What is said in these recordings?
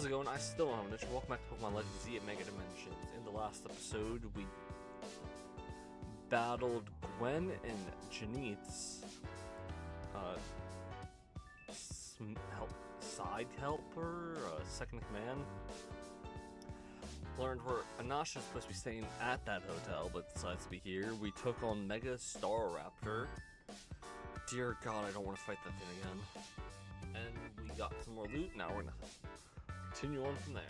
How's it going? I still don't have an issue. Welcome back to Pokemon Legends Z at Mega Dimensions. In the last episode, we battled Gwen and Janeth's side helper, second in command. Learned where Anasha is supposed to be staying at that hotel, but decides to be here. We took on Mega Staraptor. Dear God, I don't want to fight that thing again. And we got some more loot. Now we're gonna continue on from there.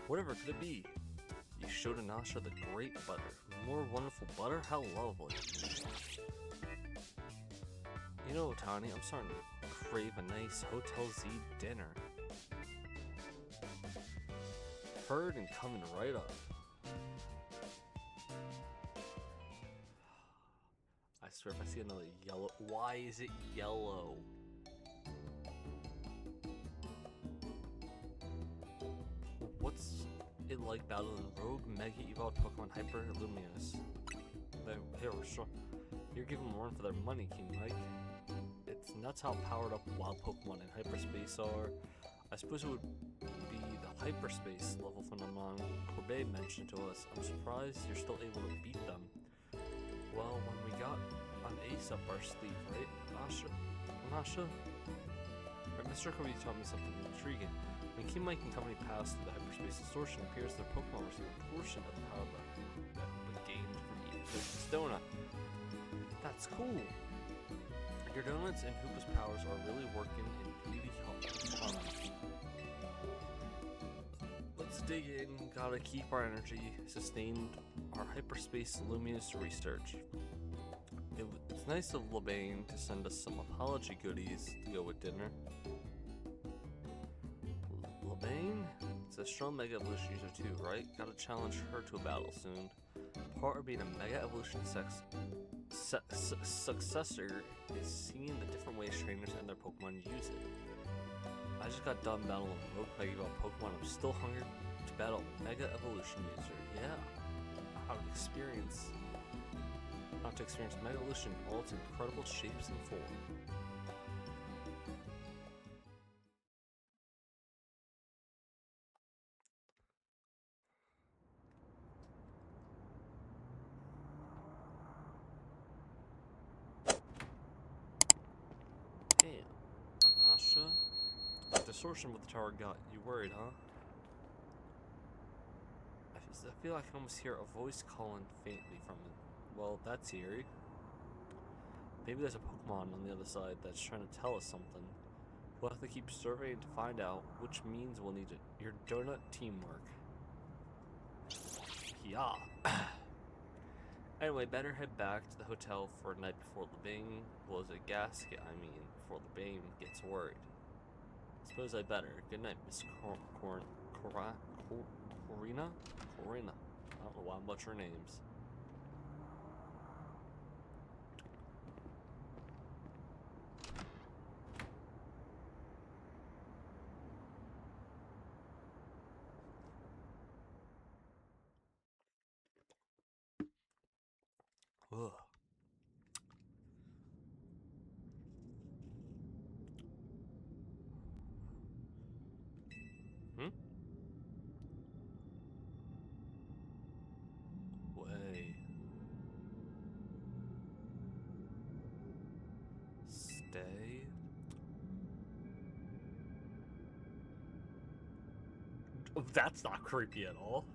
Whatever could it be? You showed Anasha the great butter. More wonderful butter? How lovely. You know, Tani, I'm starting to crave a nice Hotel Z dinner. Heard and coming right up. I swear if I see another yellow... Why is it yellow? What's it like battling Rogue Mega Evolved Pokemon Hyper Lumiose? Here, you're giving them a run for their money, King Mike. It's nuts how powered up wild Pokemon in hyperspace are. I suppose it would be the hyperspace level phenomenon Corbet mentioned to us. I'm surprised you're still able to beat them. Well, when we got an ace up our sleeve, right, Nasha? Right, Mr. Kobe taught me something intriguing. When King Mike and company passed through the hyperspace distortion, it appears their Pokemon receive a portion of the power that gained from eating Hoopa's donut. That's cool. Your donuts and Hoopa's powers are really working in beauty harmony. Let's dig in. Gotta keep our energy sustained. Our hyperspace Lumiose research. It's nice of Labane to send us some apology goodies to go with dinner. Labane? It's a strong Mega Evolution user too, right? Gotta challenge her to a battle soon. Part of being a Mega Evolution successor is seeing the different ways trainers and their Pokemon use it. I just got done battling a Rogue Mega Evolved Pokemon. I'm still hungry to battle a Mega Evolution user. Yeah. How to experience Mega Evolution in all its incredible shapes and form. Damn. Anasha? The distortion with the tower got you worried, huh? I feel like I almost hear a voice calling faintly from it. Well, that's eerie. Maybe there's a Pokemon on the other side that's trying to tell us something. We'll have to keep surveying to find out, which means we'll need your donut teamwork. Yeah. Anyway, better head back to the hotel for a night before Labane blows a gasket, before Labane gets worried. Suppose I better. Good night, Miss Corina? Corina. I don't know why I'm butchering names. Ugh. Way. Stay. That's not creepy at all.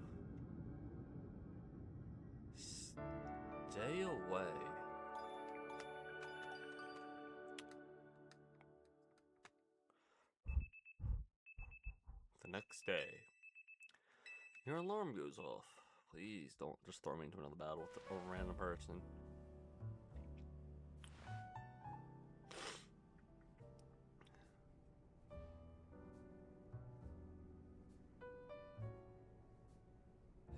Stay away. The next day. Your alarm goes off. Please don't just throw me into another battle with a random person.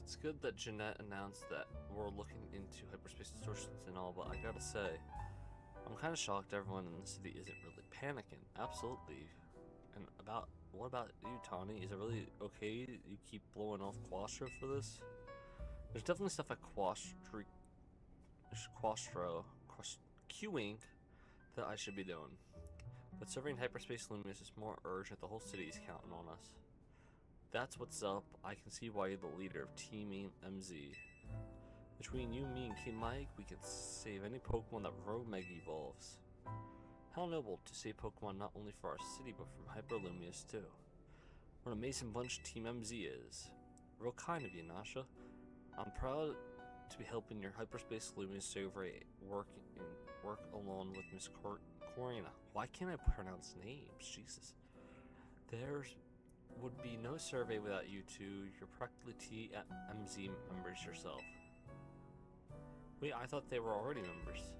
It's good that Jeanette announced that we're looking into hyperspace distortions and all, but I gotta say, I'm kind of shocked everyone in the city isn't really panicking. Absolutely. And what about you, Tawny? Is it really okay you keep blowing off Quastro for this? There's definitely stuff like queuing that I should be doing. But serving hyperspace Lumiose is more urgent. The whole city is counting on us. That's what's up. I can see why you're the leader of Team MZ. Between you, me, and King Mike, we can save any Pokemon that Rogue Mega evolves. How noble to save Pokemon not only for our city, but from Hyper Lumiose too. What an amazing bunch Team MZ is. Real kind of you, Nasha. I'm proud to be helping your Hyperspace Lumiose survey work along with Miss Corina. Why can't I pronounce names? Jesus. There would be no survey without you two. You're practically TMZ members yourself. Wait, I thought they were already members.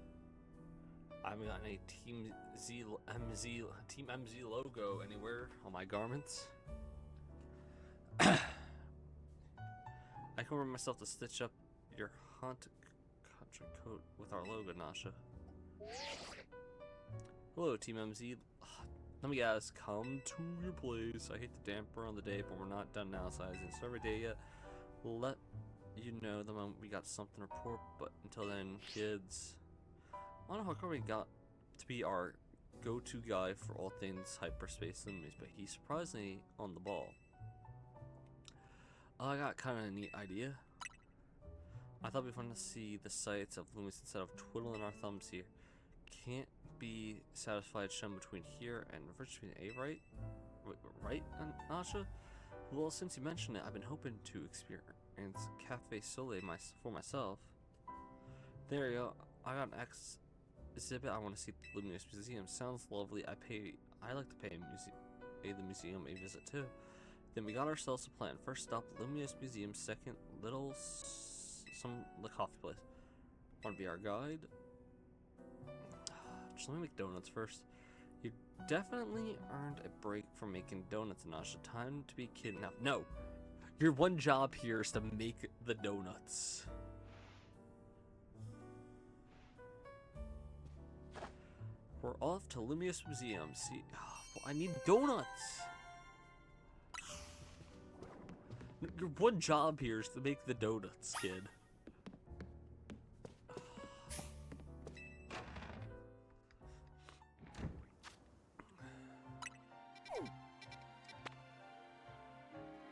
I haven't gotten a Team MZ logo anywhere on my garments. I can remember myself to stitch up your haunted country coat with our logo, Nasha. Hello, Team MZ. Let me guys, come to your place. I hate the damper on the day, but we're not done now, so it's survey day yet. We'll let you know the moment we got something to report, but until then, kids. I don't know how come we got to be our go-to guy for all things hyperspace Lumiose, but he's surprisingly on the ball. I got kind of a neat idea. I thought we'd want to see the sights of Lumiose instead of twiddling our thumbs here. Can't be satisfied shown between here and reverse between A, right? Right, Nasha? Well, since you mentioned it, I've been hoping to experience Cafe Soleil for myself. There you go. I got an exhibit. I want to see the Lumiose Museum. Sounds lovely. I like to pay the museum a visit too. Then we got ourselves a plan. First stop, Lumiose Museum. Second, the coffee place. Want to be our guide? Just let me make donuts first. You definitely earned a break from making donuts, Nasha. Time to be kidnapped. No! Your one job here is to make the donuts. We're off to Lumiose Museum. See, I need donuts! Your one job here is to make the donuts, kid.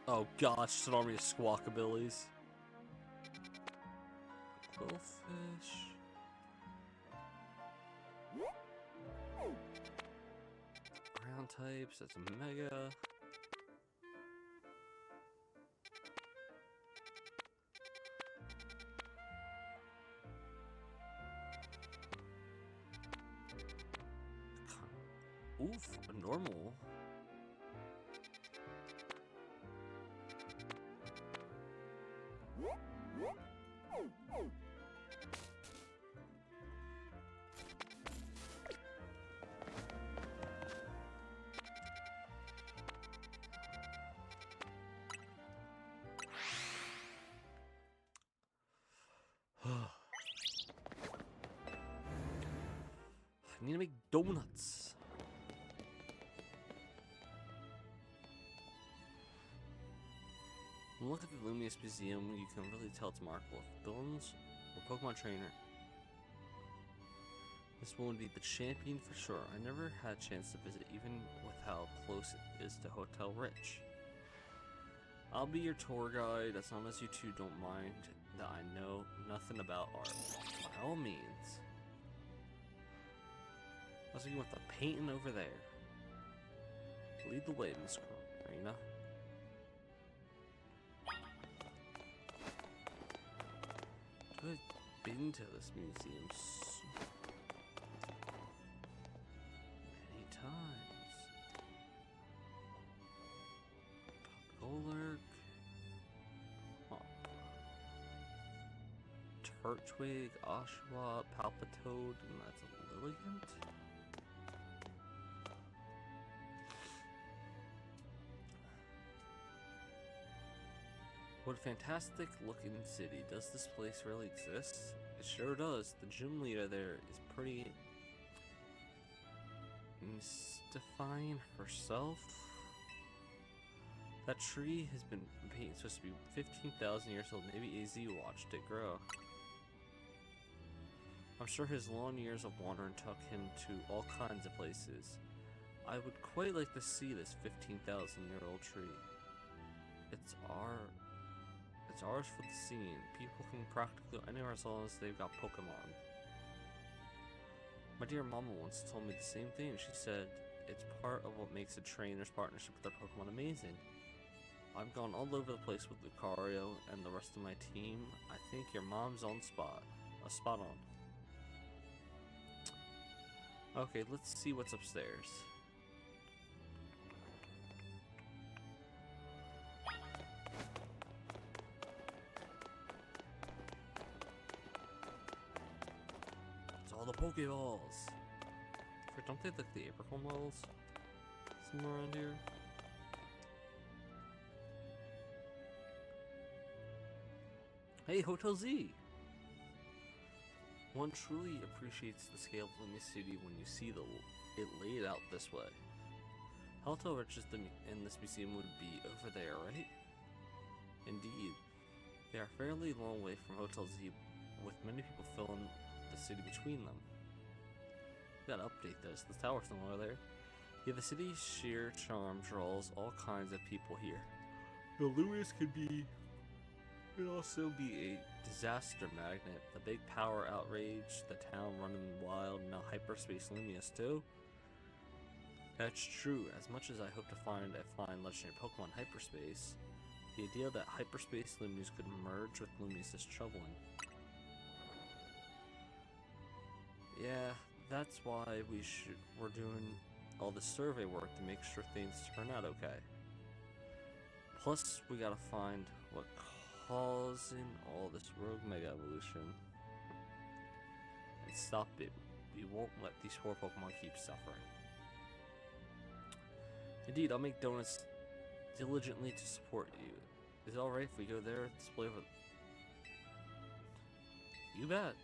Oh gosh, it's an army of squawkabillies. Quillfish. Ground types, that's a mega. Oof, a normal. I need to make donuts. Look at the Lumiose Museum, you can really tell it's marketable. Villains or Pokemon trainer. This one would be the champion for sure. I never had a chance to visit, even with how close it is to Hotel Rich. I'll be your tour guide as long as you two don't mind that I know nothing about art. By all means. I was thinking with the painting over there. Lead the way, Miss Corina. I've been to this museum many times. Golurk. Oh. Turtwig, Oshawott, Palpitoad, and that's a Lilligant. What a fantastic looking city. Does this place really exist? It sure does. The gym leader there is pretty mystifying herself. That tree has been supposed to be 15,000 years old. Maybe AZ watched it grow. I'm sure his long years of wandering took him to all kinds of places. I would quite like to see this 15,000-year-old tree. It's our it's ours for the seeing. People can practically go anywhere as long as they've got Pokemon. My dear mama once told me the same thing. She said it's part of what makes a trainer's partnership with their Pokemon amazing. I've gone all over the place with Lucario and the rest of my team. I think your mom's on spot. Spot on. Okay, let's see what's upstairs. It's all the Pokeballs. Don't they like the apricot models? Somewhere around here? Hey, Hotel Z! One truly appreciates the scale of Lumiose City when you see it laid out this way. How riches in this museum would be over there, right? Indeed. They are a fairly long way from Hotel Z, with many people filling the city between them. We gotta update this. The tower's no longer there. Yeah, the city's sheer charm draws all kinds of people here. The Lumiose could also be a disaster magnet. The big power outrage, the town running wild, now hyperspace Lumiose too. That's true. As much as I hope to find a flying legendary Pokemon in hyperspace, the idea that hyperspace Lumiose could merge with Lumiose is troubling. Yeah, that's why we're doing all the survey work to make sure things turn out okay. Plus, we gotta find what causing all this rogue mega evolution and stop it. We won't let these poor Pokemon keep suffering. Indeed, I'll make donuts diligently to support you. Is it alright if we go there and display over? You bet.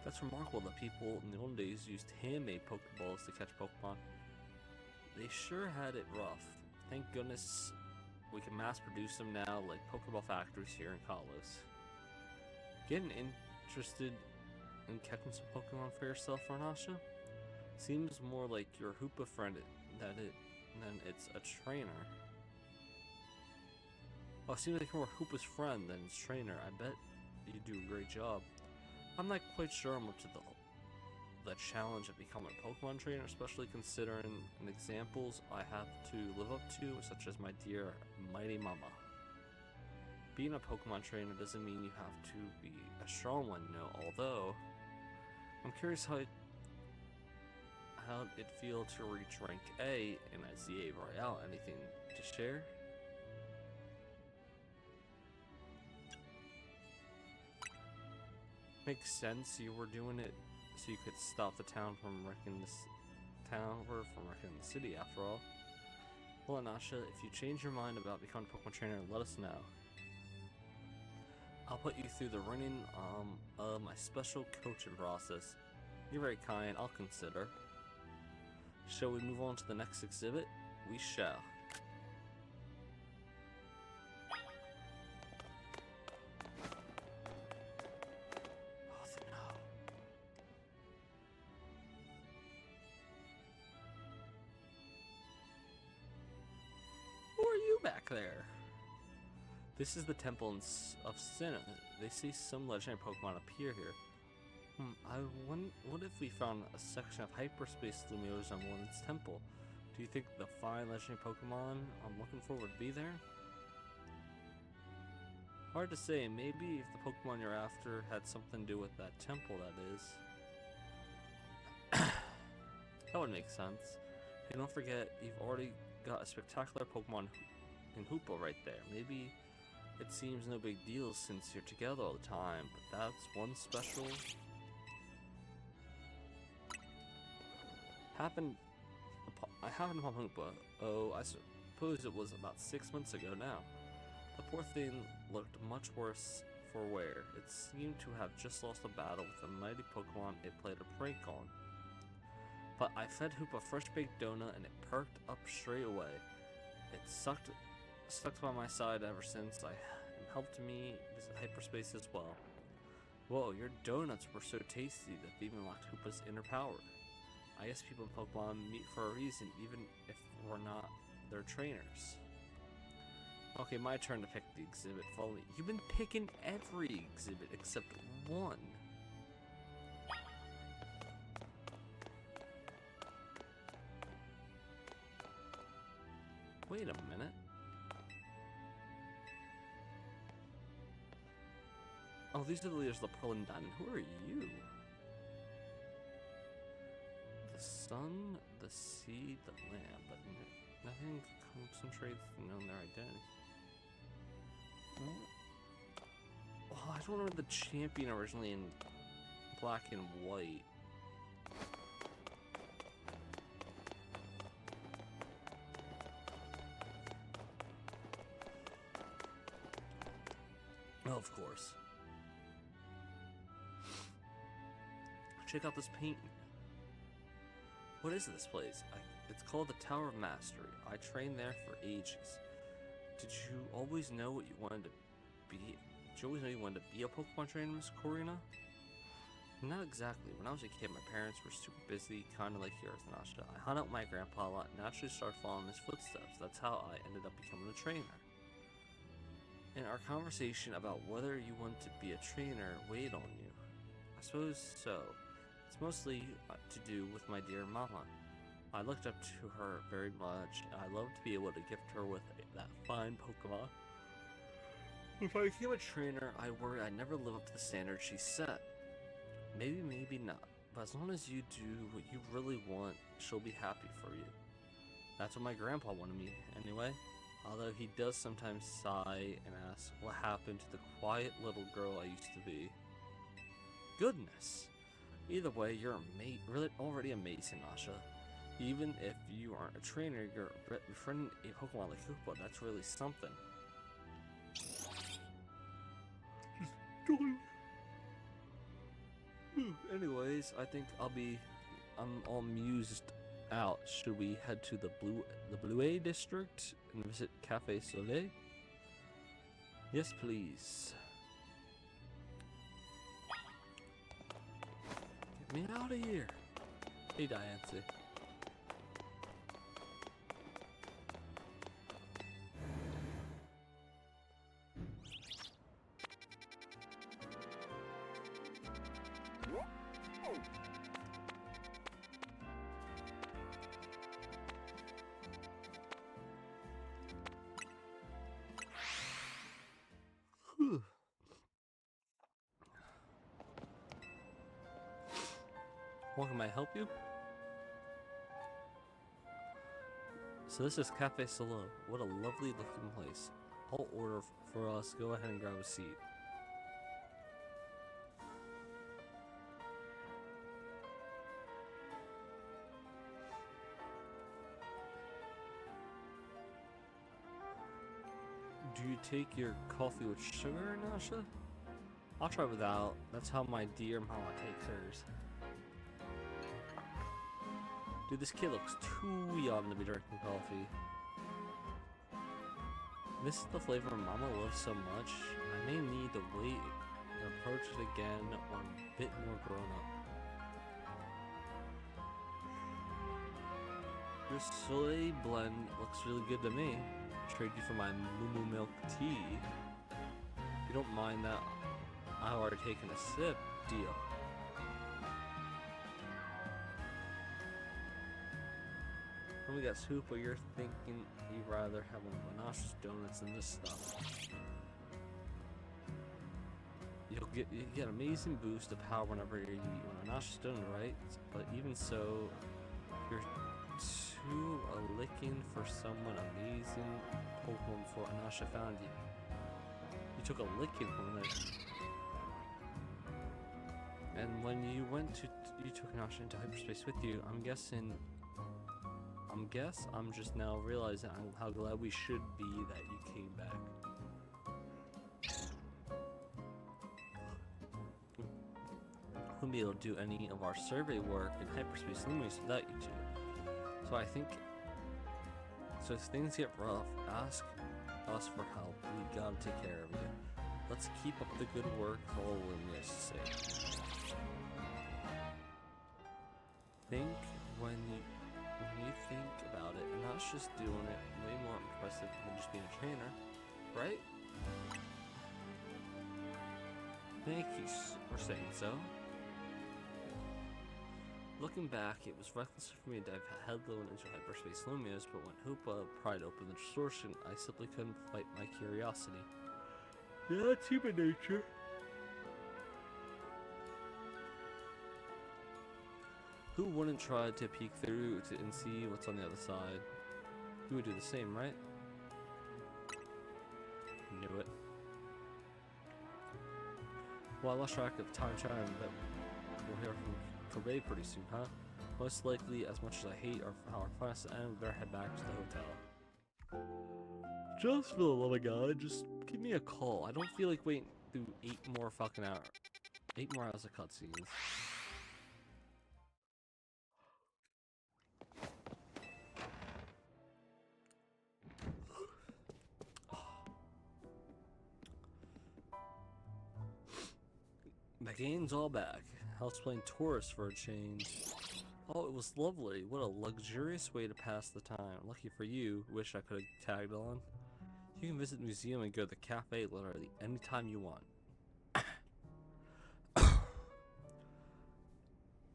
That's remarkable that people in the old days used handmade Pokeballs to catch Pokemon. They sure had it rough. Thank goodness we can mass produce them now like Pokeball factories here in Kalos. Getting interested in catching some Pokemon for yourself, Arnasha? Seems more like your Hoopa friend than it's a trainer. Oh, seems like you're more Hoopa's friend than its trainer. I bet you do a great job. I'm not quite sure I'm up to the challenge of becoming a Pokemon trainer, especially considering the examples I have to live up to, such as my dear mighty mama. Being a Pokemon trainer doesn't mean you have to be a strong one, you know, although I'm curious how it feel to reach rank A in a ZA Royale. Anything to share? Makes sense. You were doing it so you could stop the town from wrecking the city. After all, well, Anasha, if you change your mind about becoming a Pokemon trainer, let us know. I'll put you through the running my special coaching process. You're very kind. I'll consider. Shall we move on to the next exhibit? We shall. Back there. This is the temple of Sinnoh. They see some legendary Pokemon appear here. What if we found a section of hyperspace Lumiose on one's temple? Do you think the fine legendary Pokemon I'm looking for would be there? Hard to say. Maybe if the Pokemon you're after had something to do with that temple, that is. That would make sense. Hey, don't forget, you've already got a spectacular Pokemon in Hoopa right there. Maybe it seems no big deal since you're together all the time, but that's one special. I happened upon Hoopa. Oh, I suppose it was about 6 months ago now. The poor thing looked much worse for wear. It seemed to have just lost a battle with a mighty Pokemon it played a prank on. But I fed Hoopa a fresh baked donut and it perked up straight away. It sucked stuck by my side ever since. And helped me visit hyperspace as well. Whoa, your donuts were so tasty that they even unlocked Hoopa's inner power. I guess people in Pokemon meet for a reason, even if we're not their trainers. Okay, my turn to pick the exhibit. Follow me. You've been picking every exhibit except one. Wait a minute. Oh, these are the leaders of the Pearl and Diamond. Who are you? The sun, the sea, the land, but nothing concentrates on their identity. Oh, I don't remember the champion originally in black and white. Oh, of course. Check out this painting. What is this place? It's called the Tower of Mastery. I trained there for ages. Did you always know what you wanted to be? Did you always know you wanted to be a Pokemon trainer, Miss Corina? Not exactly. When I was a kid, my parents were super busy, kind of like yours, Nasha. I hung out with my grandpa a lot and naturally started following his footsteps. That's how I ended up becoming a trainer. And our conversation about whether you want to be a trainer weighed on you. I suppose so. It's mostly to do with my dear mama. I looked up to her very much, and I loved to be able to gift her with that fine Pokemon. If I became a trainer, I worry I'd never live up to the standard she set. Maybe, maybe not. But as long as you do what you really want, she'll be happy for you. That's what my grandpa wanted me, anyway. Although he does sometimes sigh and ask what happened to the quiet little girl I used to be. Goodness! Either way, you're really already amazing, Nasha. Even if you aren't a trainer, you're befriending a Pokemon like Hoopa. That's really something. Anyways, I think I'm all mused out. Should we head to the Blue district and visit Cafe Soleil? Yes, please. Get me out of here. Hey, Diancie. What can I help you? So this is Cafe Soleil. What a lovely looking place. I'll order for us. Go ahead and grab a seat. Do you take your coffee with sugar, Nasha? I'll try without. That's how my dear mama takes hers. Dude, this kid looks too young to be drinking coffee. This is the flavor Mama loves so much. I may need to wait and approach it again when I'm a bit more grown up. Your soy blend looks really good to me. Trade you for my moo milk tea. If you don't mind that, I've already taken a sip. Deal. Let me guess, Hoopa, you're thinking you'd rather have one of Manasha's donuts than this stuff. You get amazing boost of power whenever you eat Manasha's donut, right? But even so, you're too a licking for someone amazing Pokemon before Anasha found you. You took a licking from it. And when you took Anasha into hyperspace with you, I'm just now realizing how glad we should be that you came back. Wouldn't be able to do any of our survey work in hyperspace Lumiose without you two. So I think, so if things get rough, ask us for help. We gotta take care of you. Let's keep up the good work for all Lumiouse's sake. When you think about it, Anasha's doing it way more impressive than just being a trainer, right? Thank you for saying so. Looking back, it was reckless for me to dive headlong into hyperspace Lumiose, but when Hoopa pried open the distortion, I simply couldn't fight my curiosity. Yeah, that's human nature. Who wouldn't try to peek through and see what's on the other side? You would do the same, right? Knew it. Well, I lost track of time, but we'll hear from Kobe pretty soon, huh? Most likely, as much as I hate our finest end, we better head back to the hotel. Just for the love of God, just give me a call. I don't feel like waiting through 8 more hours of cutscenes. The game's all back. I was playing tourist for a change. Oh, it was lovely. What a luxurious way to pass the time. Lucky for you, wish I could have tagged on. You can visit the museum and go to the cafe literally anytime you want.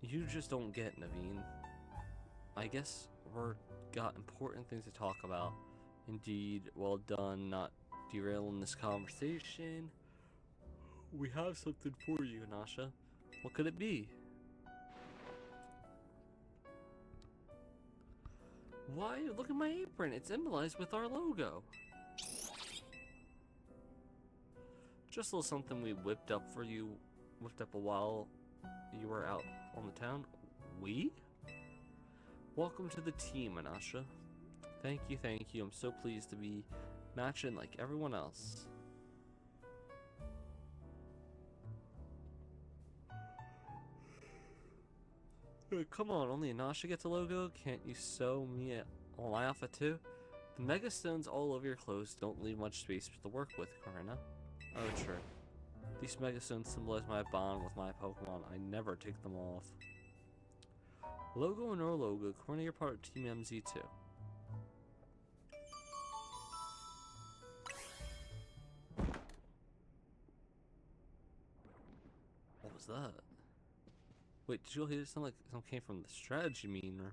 You just don't get, Naveen. I guess we're got important things to talk about. Indeed, well done not derailing this conversation. We have something for you, Nasha. What could it be? Why? Look at my apron. It's emblazoned with our logo. Just a little something we whipped up for you. Whipped up a while you were out on the town. We? Welcome to the team, Anasha. Thank you, thank you. I'm so pleased to be matching like everyone else. Come on, only Anasha gets a logo? Can't you sew me on my outfit too? The megastones all over your clothes don't leave much space to work with, Karina. Oh, true. These megastones symbolize my bond with my Pokemon. I never take them off. Logo or no logo, Karina, you're part of Team MZ too. What was that? Wait, did you hear it sound like something came from the strategy meeting room?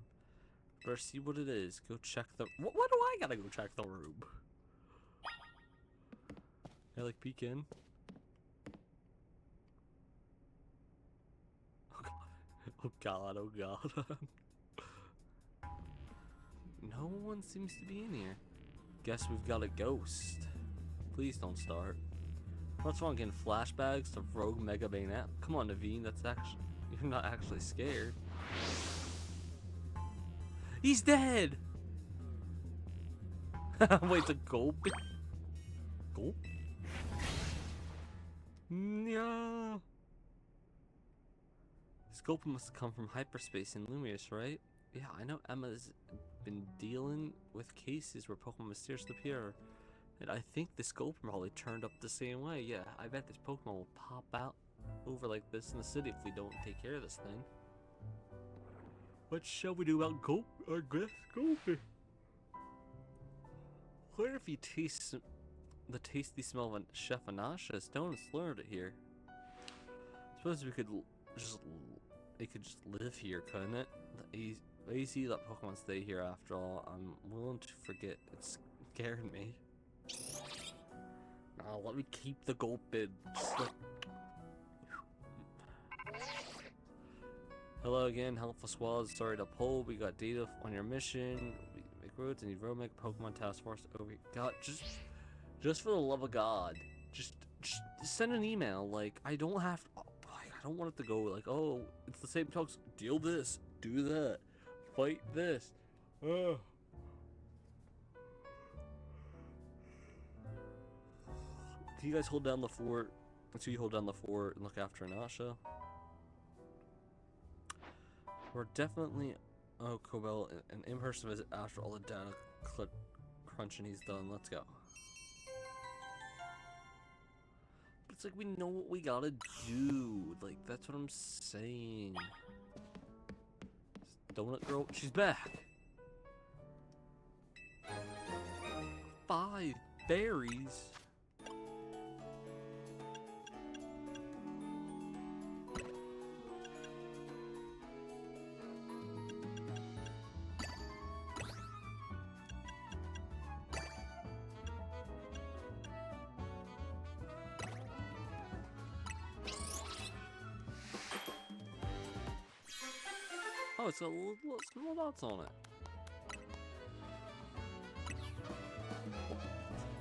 Better see what it is. Go check the. What do I gotta go check the room? I like peek in. Oh god, oh god. No one seems to be in here. Guess we've got a ghost. Please don't start. What's wrong, getting flashbacks to Rogue Mega Bayonet? Come on, Naveen, that's actually. You're not actually scared. He's dead! Wait, it's a gulp? Gulp? No. This gulp must have come from hyperspace in Lumiose, right? Yeah, I know Emma's been dealing with cases where Pokemon mysteriously appear. And I think this gulp probably turned up the same way. Yeah, I bet this Pokemon will pop out over like this in the city if we don't take care of this thing. What shall we do about Gulp? Our guest Gulpy. What if he tastes the tasty smell of Chef Anasha's? Don't learn it here. Suppose we could it could just live here, couldn't it? Easy let Pokemon stay here after all. I'm willing to forget. It scared me. Now let me keep the Gulpid. Hello again, helpful swallows. Sorry to pull. We got data on your mission. We make roads and need road make Pokemon task force over. God, just for the love of God, just send an email. Like I don't have. Like, I don't want it to go like, oh, it's the same talks. Deal this, do that, fight this. Can you guys hold down the fort? Until you hold down the fort and look after Anasha. We're definitely, oh, Cobell, an in-person visit after all the data crunching he's done. Let's go. It's like we know what we gotta do. Like, that's what I'm saying. Donut girl, she's back. 5 berries. Oh, it's got little small dots on it.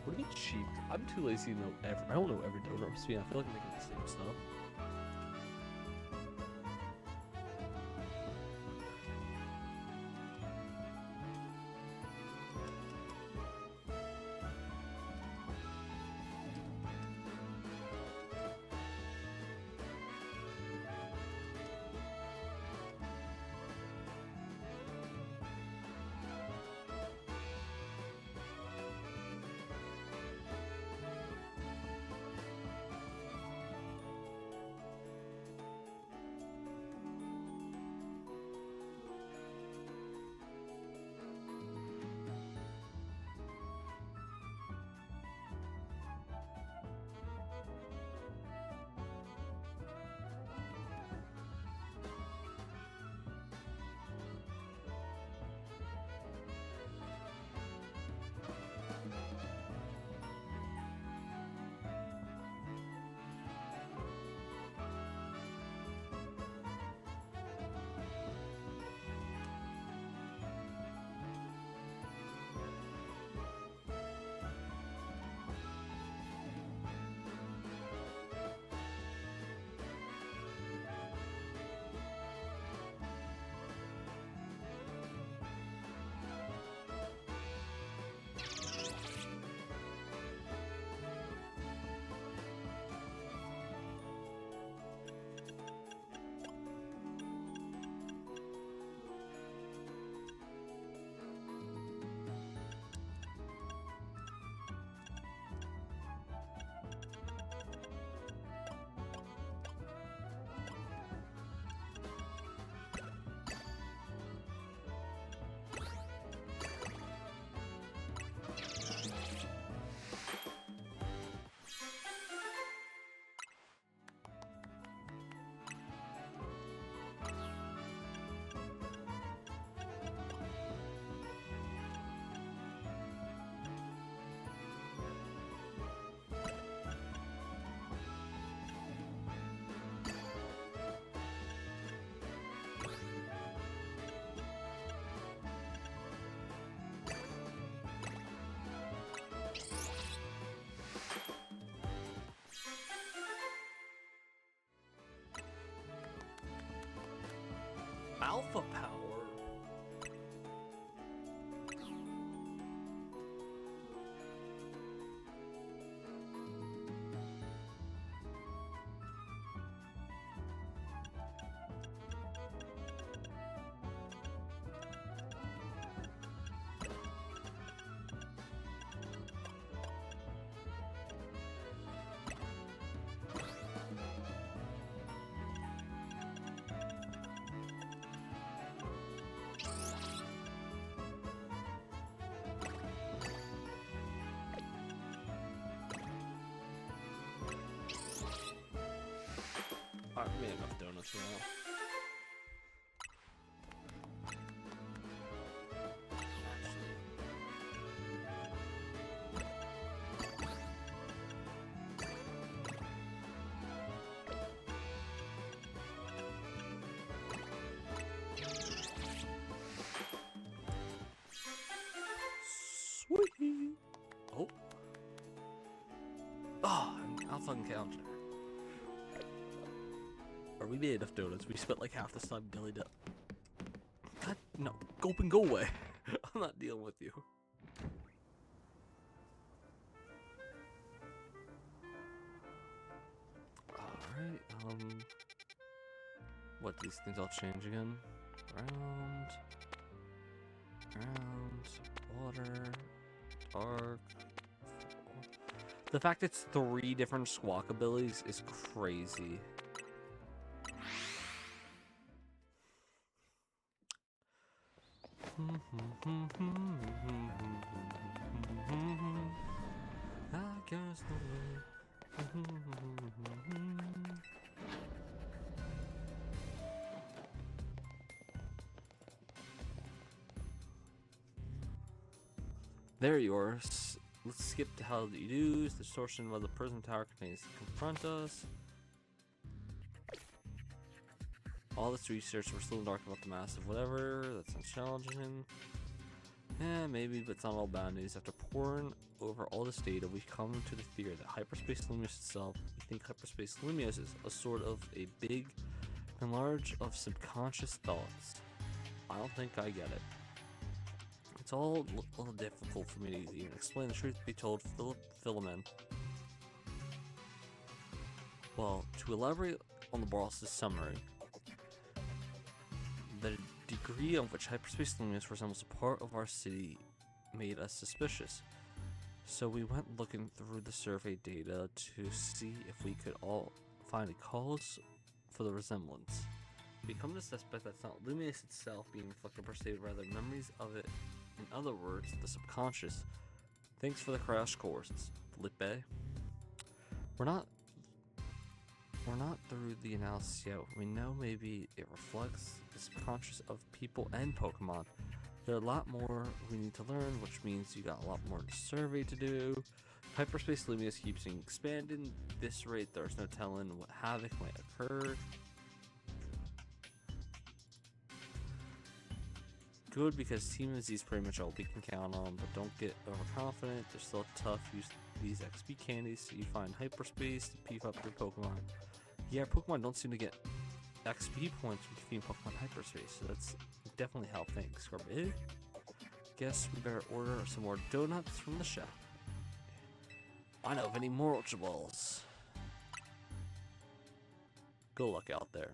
What do you mean cheap? I'm too lazy to know I don't know every donut recipe. I feel like I'm making the same stuff. Alpha power. Alright, we made enough donuts now. Sweet. Oh. Oh, an alpha encounter. Or we made enough donuts. We spent like half this time bellied up. God, no. Gulp and go away. I'm not dealing with you. Alright, what, these things all change again? Round, water, dark. The fact it's 3 different squawk abilities is crazy. I guess the way. There you are. Let's skip to how you use the distortion while the prison tower contains confront us. All this research, we're still in the dark about the massive whatever. That's unchallenging. Yeah, maybe, but it's not all bad news. After poring over all this data, we come to the theory that hyperspace Lumiose itself, we think hyperspace Lumiose is a sort of a big and large of subconscious thoughts. I don't think I get it. It's all a little difficult for me to even explain the truth to be told Philomen. Well, to elaborate on the boss's summary, the degree on which hyperspace Lumiose resembles a part of our city made us suspicious. So we went looking through the survey data to see if we could all find a cause for the resemblance. We come to suspect that's not Lumiose itself being inflicted per se, rather memories of it. In other words, the subconscious. Thanks for the crash course, Felipe. We're not through the analysis yet. We know maybe it reflects the subconscious of people and Pokemon. There are a lot more we need to learn, which means you got a lot more survey to do. Hyperspace Lumiose keeps expanding. This rate, there's no telling what havoc might occur. Good, because Team Z is pretty much all we can count on, but don't get overconfident. They're still tough. Use these XP candies so you find hyperspace to beef up your Pokemon. Yeah, Pokemon don't seem to get XP points when defeating Pokemon hyperspace, so that's definitely how things go. Guess we better order some more donuts from the shop. I know of any more Ultra Balls. Good luck out there.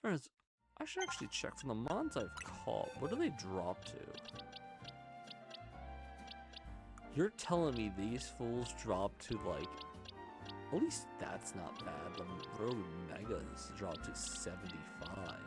I should actually check for the mons I've caught. What do they drop to? You're telling me these fools drop to, like, at least that's not bad. The Rogue Megas drop to 75.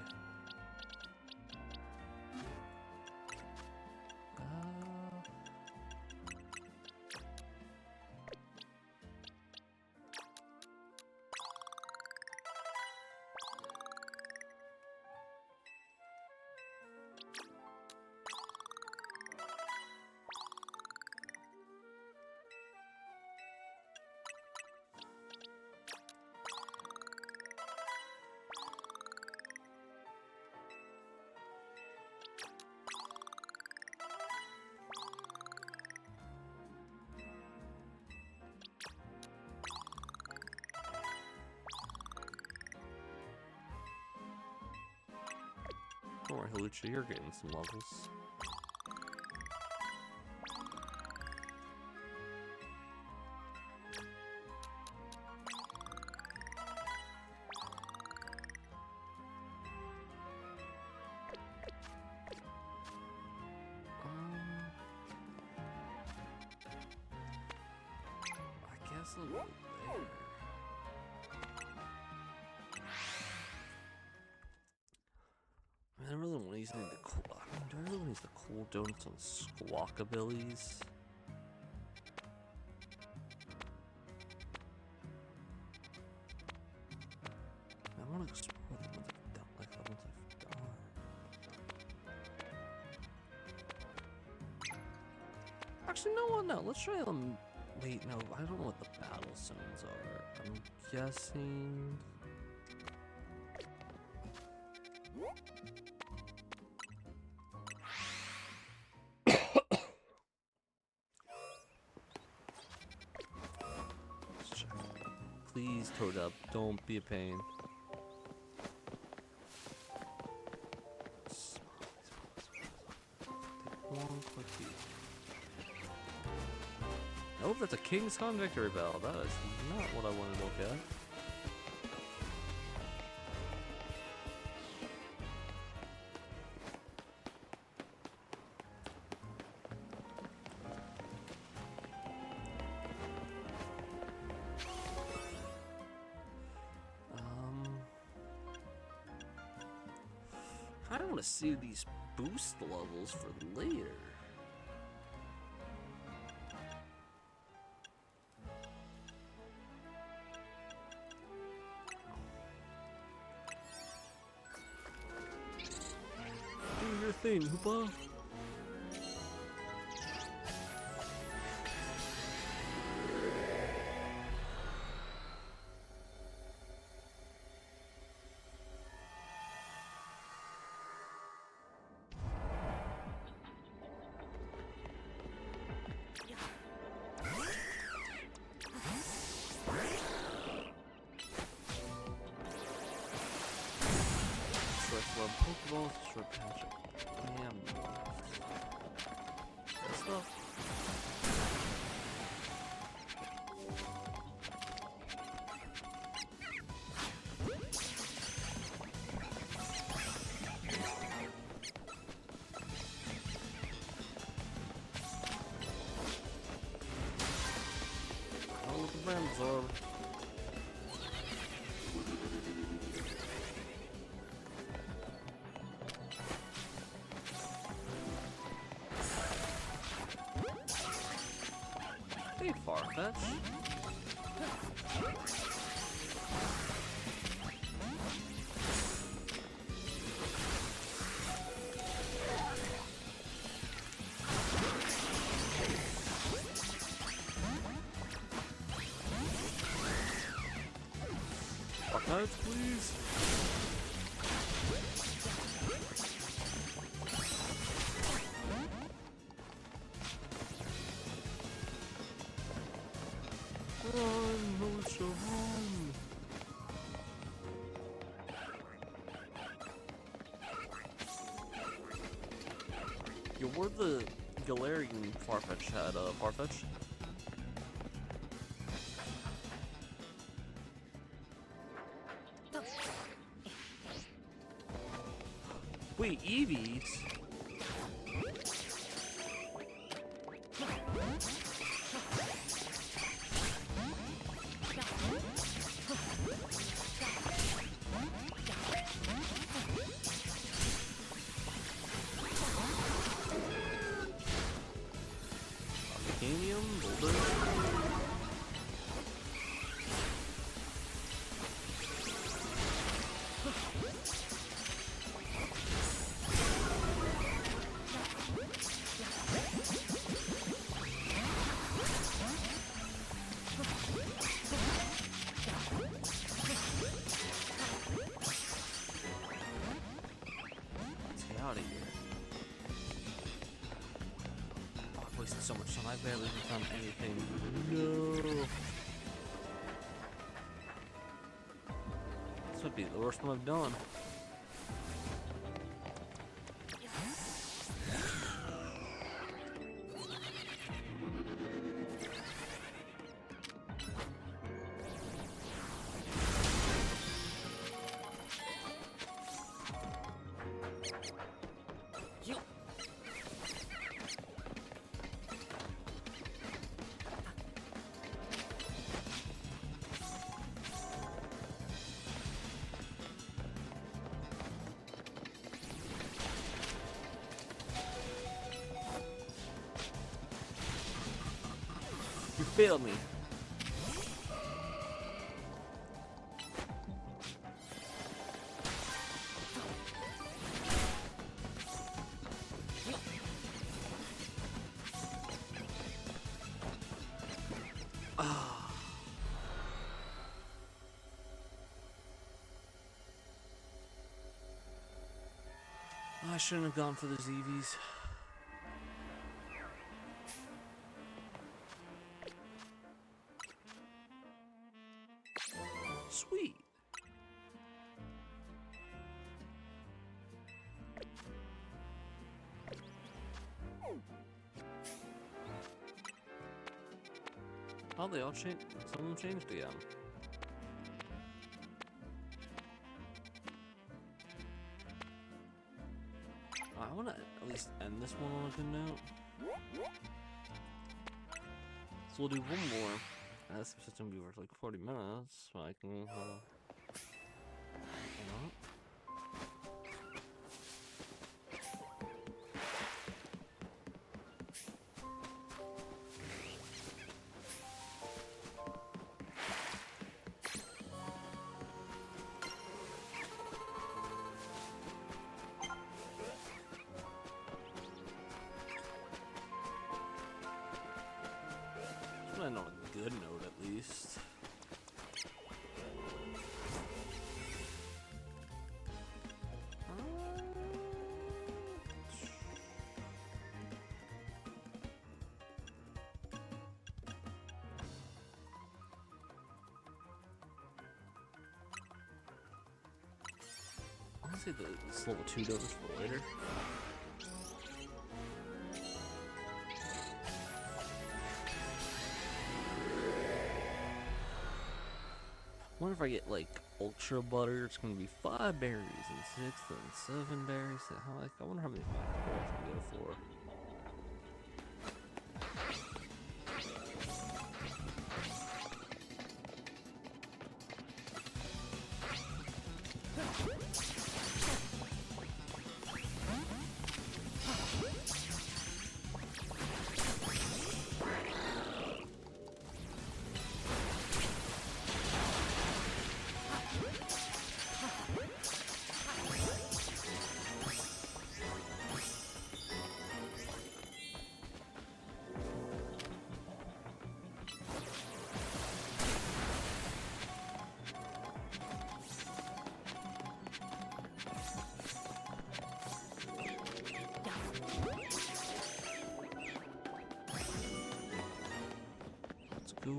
Don't worry, Halucha, you're getting some levels. I guess I'll go there. I really want to use any of the cool. Do I really want to use the cool donuts on Squawkabillies? I want to explore them once I've done. Actually, no. Let's try them. Wait, no. I don't know what the battle zones are. I'm guessing. Please, Toad-Up, don't be a pain. Take one quick beat. Oh, that's a King's Con victory bell. That is not what I want to look at. want to save these boost levels for later. Do your thing, Hoopa. Love Pokeballs, short patch. Damn. That stuff. Oh, the Ramzor. Hey, Farfetch. Farfetch, please. Run, no, it's so wrong. Yo, where the Galarian Farfetch had Farfetch? Wait, Eevees? Boulder? Let's get out of here. I've wasted so much time. I barely even found anything. No. This would be the worst one I've done. You failed me. I shouldn't have gone for those EVs. Sweet. Oh, they all changed. Some of them changed again. I want to at least end this one on a good note. So we'll do one more. This is gonna be worth like 40 minutes, so I can. good note at least. I'll say this level 2 does for later. I wonder if I get like ultra butter, it's gonna be 5 berries and 6 and 7 berries. I wonder how many berries I can go for. Go.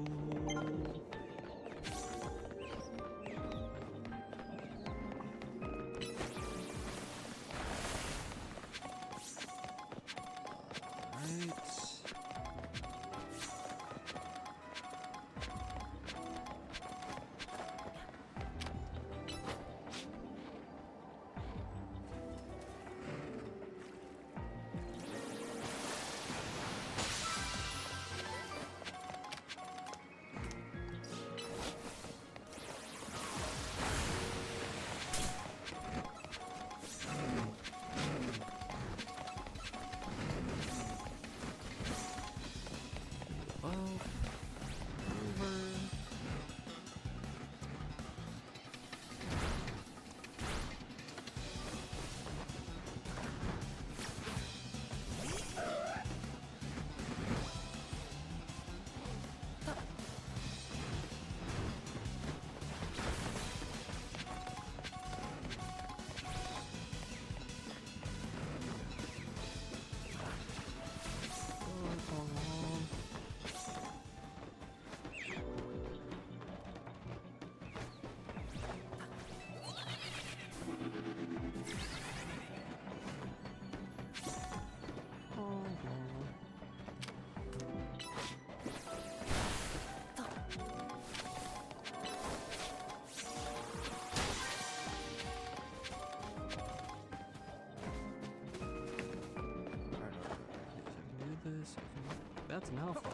That's an alpha.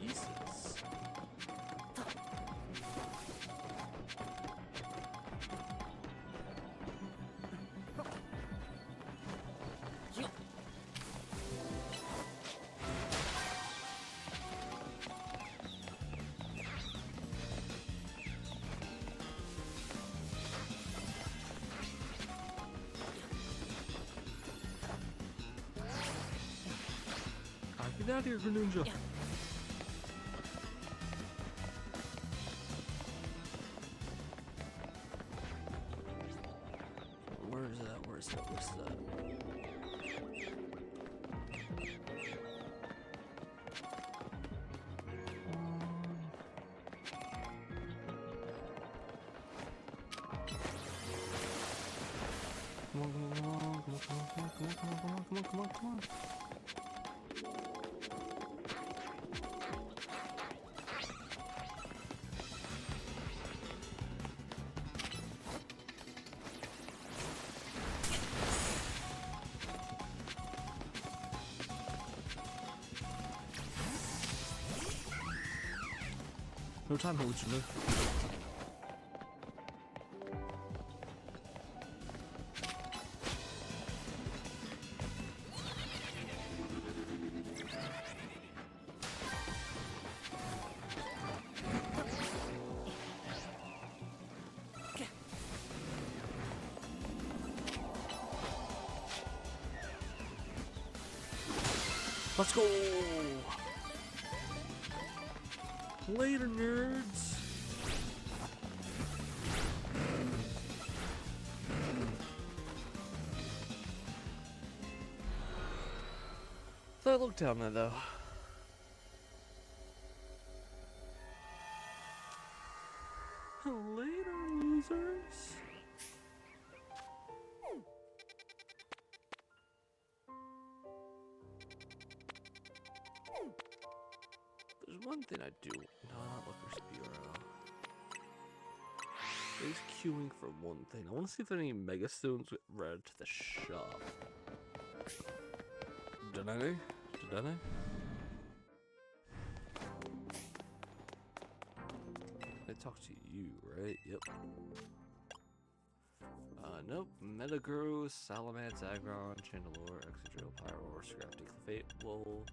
Jesus. Get out of here, Greninja! Yeah. Where's that? Where's that? Where's that? Come on, come on, come on, come on, come on, come on, come on. No time, hallucinate. Let's go! Later, nerds! So I look down there though. Later, losers! There's one thing I do. No, not Looker's Bureau. He's queuing for one thing. I want to see if there are any Mega Stones with red to the shop. Did I? Did I? I talked to you, right? Yep. Nope. Metagross, Salamence, Aggron, Chandelure, Excadrill, Pyro, Scrafty, Clefate, Lol.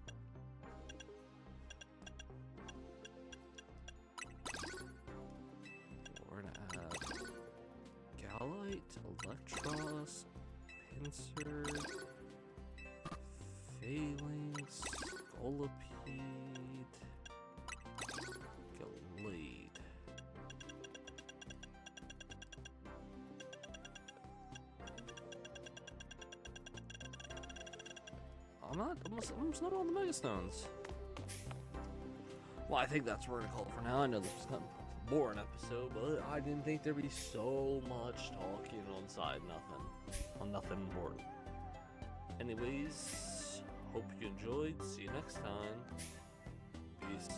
We're gonna add Galite, Electros, Pinsir, Phalanx, Scolipede, Galade. I'm almost not on the Mega Stones. Well, I think that's what we're gonna call it for now. I know this was kind of a boring episode, but I didn't think there'd be so much talking on nothing important. Anyways, hope you enjoyed. See you next time. Peace.